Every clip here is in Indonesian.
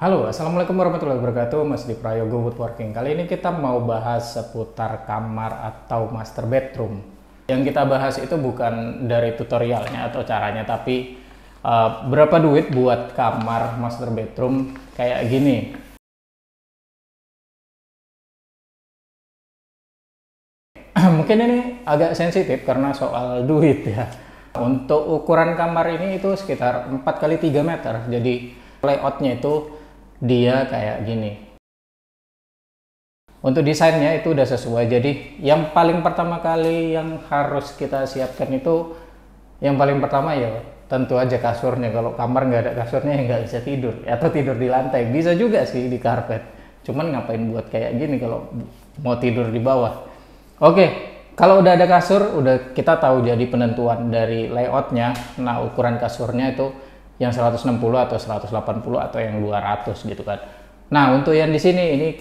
Halo, Assalamualaikum warahmatullahi wabarakatuh. Mas di Prayogo Woodworking. Kali ini kita mau bahas seputar kamar atau master bedroom. Yang kita bahas itu bukan dari tutorialnya atau caranya, tapi berapa duit buat kamar master bedroom kayak gini. Mungkin ini agak sensitif karena soal duit ya. Untuk ukuran kamar ini itu sekitar 4 kali 3 meter. Jadi layoutnya itu dia kayak gini. Untuk desainnya itu udah sesuai. Jadi yang paling pertama kali yang harus kita siapkan itu, yang paling pertama ya tentu aja kasurnya. Kalau kamar nggak ada kasurnya ya nggak bisa tidur, atau tidur di lantai. Bisa juga sih di karpet. Cuman ngapain buat kayak gini kalau mau tidur di bawah. Oke, kalau udah ada kasur, udah kita tahu jadi penentuan dari layoutnya. Nah, ukuran kasurnya itu yang 160 atau 180 atau yang 200 gitu kan. Nah, untuk yang di sini ini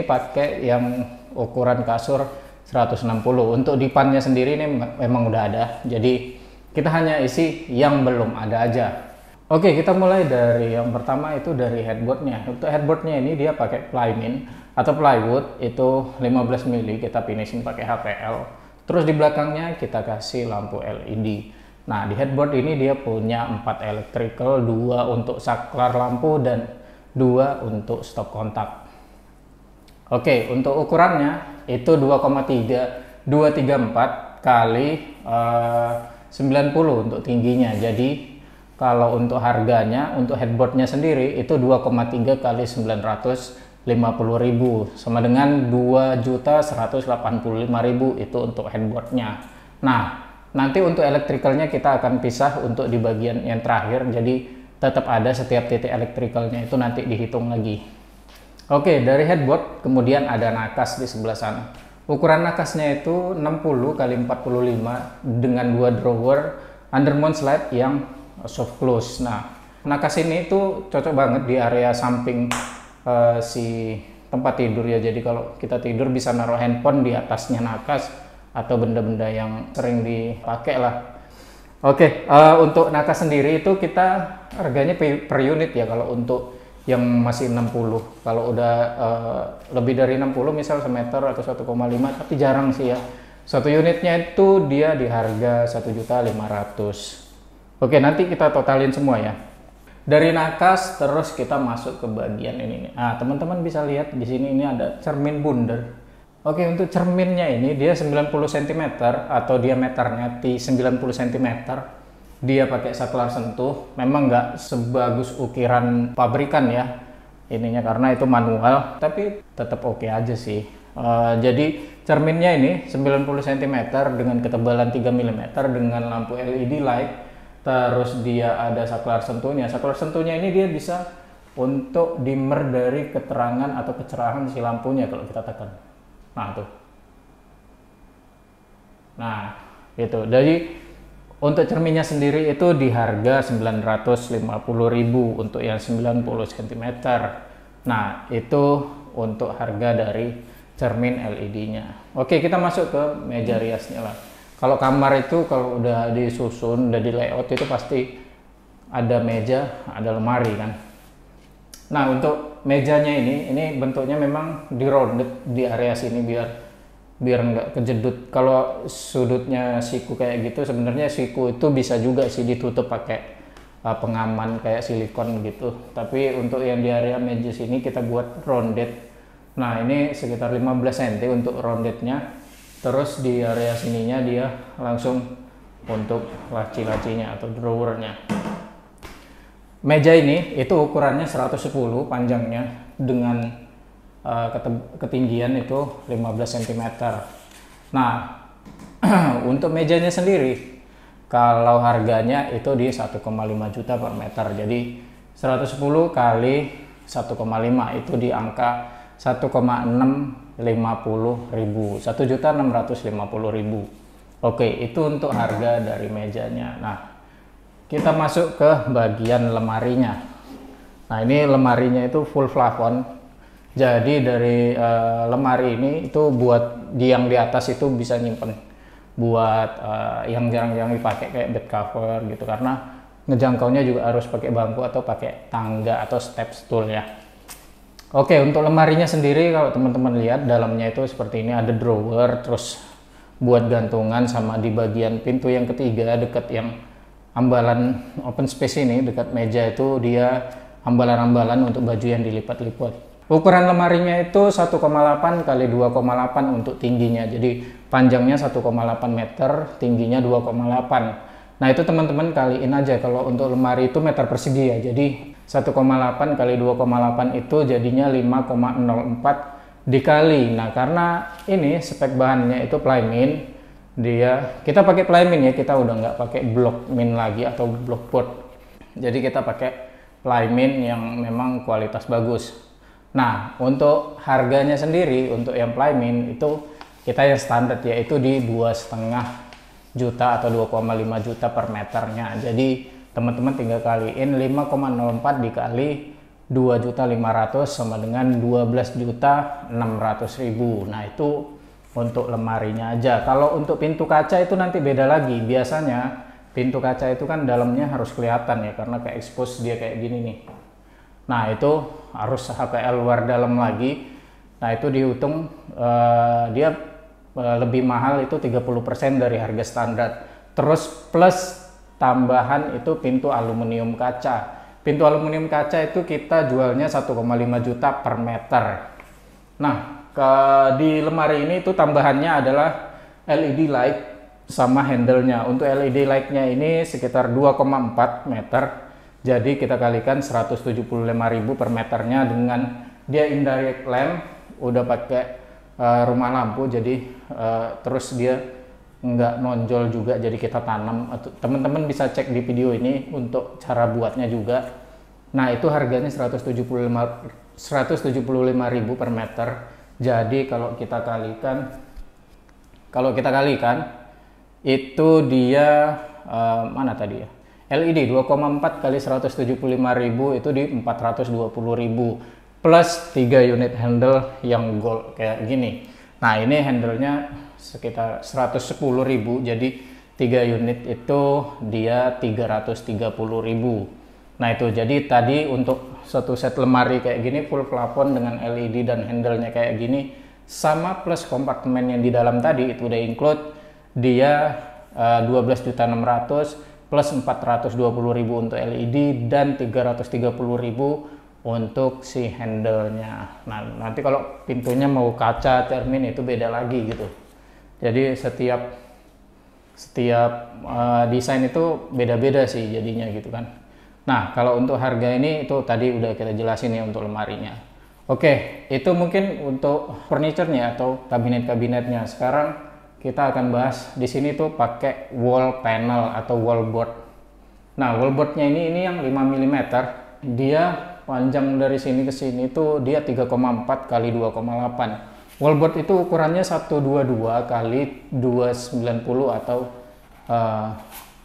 pakai yang ukuran kasur 160. Untuk dipannya sendiri ini memang udah ada. Jadi kita hanya isi yang belum ada aja. Oke, kita mulai dari yang pertama itu dari headboardnya. Untuk headboardnya ini dia pakai plymin atau plywood itu 15 mili, kita finishing pakai HPL. Terus di belakangnya kita kasih lampu LED. Nah, di headboard ini dia punya 4 electrical, 2 untuk saklar lampu dan 2 untuk stop kontak. Oke, untuk ukurannya itu 2,234 kali 90 untuk tingginya. Jadi kalau untuk harganya, untuk headboardnya sendiri itu 2,3 kali 950.000 sama dengan 2.185.000 itu untuk headboardnya. Nah, nanti untuk elektrikalnya kita akan pisah untuk di bagian yang terakhir, jadi tetap ada setiap titik elektrikalnya itu nanti dihitung lagi. Oke, dari headboard kemudian ada nakas di sebelah sana. Ukuran nakasnya itu 60 kali 45 dengan 2 drawer undermount slide yang soft close. Nah, nakas ini itu cocok banget di area samping si tempat tidur ya. Jadi kalau kita tidur bisa naruh handphone di atasnya nakas atau benda-benda yang sering dipakai lah. Oke, untuk nakas sendiri itu kita harganya per unit ya. Kalau untuk yang masih 60, kalau udah lebih dari 60 misal semeter atau 1,5, tapi jarang sih ya. Satu unitnya itu dia di harga 1.500.000. Oke, nanti kita totalin semua ya. Dari nakas terus kita masuk ke bagian ini nih. Nah, teman-teman bisa lihat di sini ini ada cermin bundar. Oke, untuk cerminnya ini dia 90 cm atau diameternya di 90 cm. Dia pakai saklar sentuh. Memang nggak sebagus ukiran pabrikan ya ininya karena itu manual, tapi tetap oke aja sih. Jadi cerminnya ini 90 cm dengan ketebalan 3 mm dengan lampu LED light. Terus dia ada saklar sentuhnya. Saklar sentuhnya ini dia bisa untuk dimmer dari keterangan atau kecerahan si lampunya kalau kita tekan. Nah, tuh. Nah, gitu. Jadi untuk cerminnya sendiri itu di harga 950.000 untuk yang 90 cm. Nah, itu untuk harga dari cermin LED-nya. Oke, kita masuk ke meja riasnya lah. Kalau kamar itu kalau udah disusun, udah di layout itu pasti ada meja, ada lemari kan. Nah, untuk mejanya ini bentuknya memang di rounded di area sini biar nggak kejedut. Kalau sudutnya siku kayak gitu, sebenarnya siku itu bisa juga sih ditutup pakai pengaman kayak silikon gitu. Tapi untuk yang di area meja sini kita buat rounded. Nah, ini sekitar 15 cm untuk roundednya. Terus di area sininya dia langsung untuk laci-lacinya atau drawernya. Meja ini itu ukurannya 110 panjangnya dengan ketinggian itu 15 cm. Nah, untuk mejanya sendiri kalau harganya itu di 1,5 juta per meter. Jadi 110 kali 1,5 itu di angka 1,650.000, 1.650.000. Oke, itu untuk harga dari mejanya. Nah, kita masuk ke bagian lemarinya. Nah, ini lemarinya itu full plafon. Jadi dari lemari ini itu buat yang di atas itu bisa nyimpen buat yang jarang-jarang dipakai kayak bed cover gitu, karena ngejangkaunya juga harus pakai bangku atau pakai tangga atau step stool ya. Oke, untuk lemarinya sendiri kalau teman-teman lihat dalamnya itu seperti ini, ada drawer, terus buat gantungan, sama di bagian pintu yang ketiga dekat yang ambalan open space ini, dekat meja itu dia ambalan-ambalan untuk baju yang dilipat-lipat. Ukuran lemarinya itu 1,8 kali 2,8 untuk tingginya. Jadi panjangnya 1,8 meter, tingginya 2,8. Nah itu teman-teman kaliin aja, kalau untuk lemari itu meter persegi ya. Jadi 1,8 kali 2,8 itu jadinya 5,04 dikali. Nah karena ini spek bahannya itu plymin, kita pakai plymin ya, kita udah nggak pakai block min lagi atau block board. Jadi kita pakai plymin yang memang kualitas bagus. Nah, untuk harganya sendiri, untuk yang plymin itu kita yang standar yaitu di 2,5 juta atau 2,5 juta per meternya. Jadi teman-teman tinggal kaliin 5,04 dikali 2.500.000 sama dengan 12.600.000. Nah, itu untuk lemarinya aja. Kalau untuk pintu kaca itu nanti beda lagi. Biasanya pintu kaca itu kan dalamnya harus kelihatan ya, karena kayak expose dia kayak gini nih. Nah itu harus HPL luar dalam lagi. Nah itu dihitung dia lebih mahal, itu 30% dari harga standar. Terus plus tambahan itu pintu aluminium kaca. Pintu aluminium kaca itu kita jualnya 1,5 juta per meter. Nah di lemari ini itu tambahannya adalah LED light sama handle-nya. Untuk LED light-nya ini sekitar 2,4 meter. Jadi kita kalikan 175.000 per meternya dengan dia indirect lamp, udah pakai rumah lampu, jadi terus dia nggak nonjol juga, jadi kita tanam. Teman-teman bisa cek di video ini untuk cara buatnya juga. Nah itu harganya 175.000 per meter. Jadi kalau kita kalikan itu dia mana tadi ya? LED 2,4 kali 175.000 itu di 420.000 plus 3 unit handle yang gold kayak gini. Nah ini handlenya sekitar 110.000, jadi 3 unit itu dia 330.000. Nah itu jadi tadi untuk satu set lemari kayak gini full plafon dengan LED dan handlenya kayak gini sama plus kompartemen yang di dalam tadi itu udah include dia 12.600.000 plus 420.000 untuk LED dan 330.000 untuk si handle-nya. Nah, nanti kalau pintunya mau kaca cermin itu beda lagi gitu. Jadi setiap desain itu beda-beda sih jadinya gitu kan. Nah, kalau untuk harga ini itu tadi udah kita jelasin ya untuk lemarinya. Oke, itu mungkin untuk furniture-nya atau kabinet-kabinetnya. Sekarang kita akan bahas di sini tuh pakai wall panel atau wall board. Nah, wall boardnya ini yang 5 mm. Dia panjang dari sini ke sini tuh dia 3,4 kali 2,8. Wall board itu ukurannya 122 kali 290 atau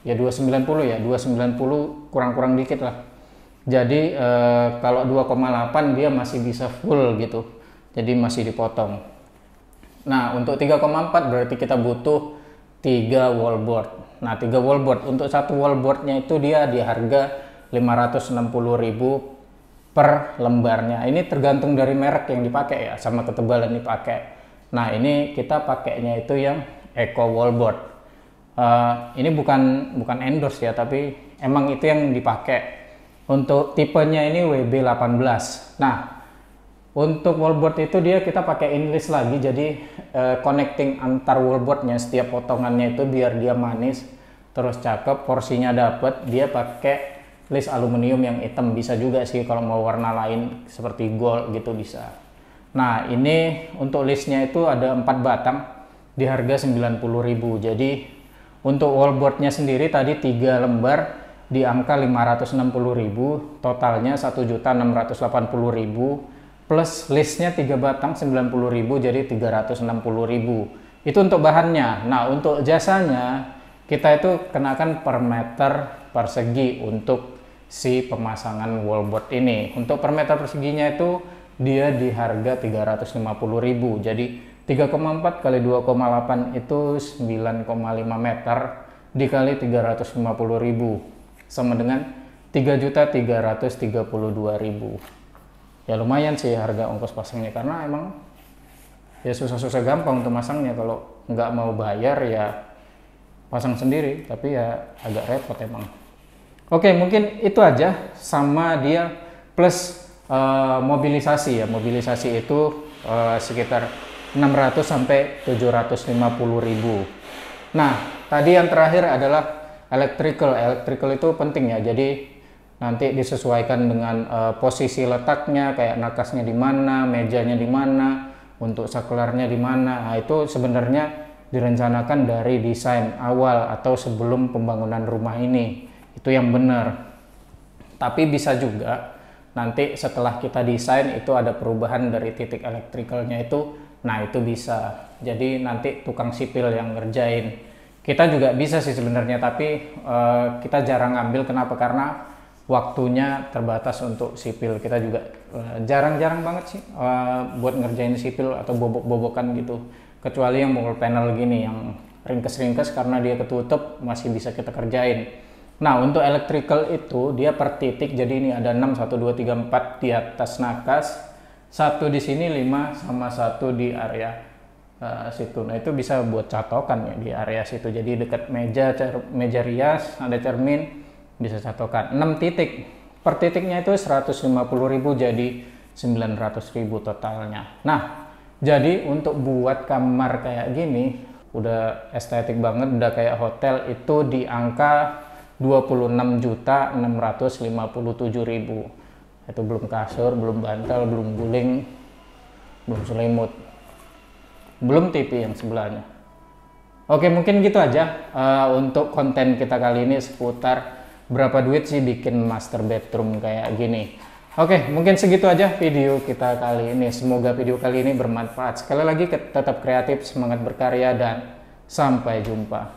ya 290 ya, 290 kurang-kurang dikit lah. Jadi kalau 2,8 dia masih bisa full gitu. Jadi masih dipotong. Nah, untuk 3,4 berarti kita butuh 3 wallboard. Nah, 3 wallboard. Untuk satu wallboardnya itu dia di harga 560.000 per lembarnya. Ini tergantung dari merek yang dipakai ya, sama ketebalan dipakai. Nah, ini kita pakainya itu yang Eco wallboard. Ini bukan endorse ya, tapi emang itu yang dipakai. Untuk tipenya ini WB18. Nah, untuk wallboard itu kita pakai inlist lagi, jadi connecting antar wallboardnya, setiap potongannya itu biar dia manis terus cakep, porsinya dapet. Dia pakai list aluminium yang hitam, bisa juga sih kalau mau warna lain seperti gold gitu bisa. Nah ini untuk listnya itu ada 4 batang di harga 90.000. Jadi untuk wallboardnya sendiri tadi 3 lembar di angka 560.000, totalnya 1.680.000 plus listnya 3 batang 90.000, jadi 360.000. Itu untuk bahannya. Nah untuk jasanya kita itu kenakan per meter persegi untuk si pemasangan wallboard ini. Untuk per meter perseginya itu dia di harga 350.000. Jadi 3,4 kali 2,8 itu 9,5 meter dikali 350.000. sama dengan 3.332.000. Ya lumayan sih harga ongkos pasangnya, karena emang ya susah-susah gampang untuk masangnya. Kalau nggak mau bayar ya pasang sendiri, tapi ya agak repot emang. Oke, mungkin itu aja, sama dia plus mobilisasi ya. Mobilisasi itu sekitar 600 sampai 750.000. Nah, tadi yang terakhir adalah electrical. Electrical itu penting ya. Jadi nanti disesuaikan dengan posisi letaknya, kayak nakasnya di mana, mejanya di mana, untuk saklarnya di mana. Nah, itu sebenarnya direncanakan dari desain awal atau sebelum pembangunan rumah ini. Itu yang benar. Tapi bisa juga nanti setelah kita desain itu ada perubahan dari titik elektrikalnya itu. Nah, itu bisa. Jadi nanti tukang sipil yang ngerjain. Kita juga bisa sih sebenarnya, tapi kita jarang ambil. Kenapa? Karena waktunya terbatas untuk sipil. Kita juga jarang-jarang banget sih buat ngerjain sipil atau bobok-bobokan gitu. Kecuali yang wall panel gini, yang ringkes-ringkes karena dia ketutup masih bisa kita kerjain. Nah, untuk electrical itu dia per titik. Jadi ini ada 6, 1, 2, 3, 4 di atas nakas. 1 di sini, 5, sama 1 di area situ. Nah, itu bisa buat catokan ya di area situ. Jadi dekat meja rias ada cermin, bisa catokan 6 titik. Per titiknya itu 150.000, jadi 900.000 totalnya. Nah, jadi untuk buat kamar kayak gini udah estetik banget, udah kayak hotel, itu di angka 26.657.000. Itu belum kasur, belum bantal, belum guling, belum selimut, belum TV yang sebelahnya. Oke, mungkin gitu aja untuk konten kita kali ini seputar berapa duit sih bikin master bedroom kayak gini. Oke, mungkin segitu aja video kita kali ini. Semoga video kali ini bermanfaat. Sekali lagi tetap kreatif, semangat berkarya, dan sampai jumpa.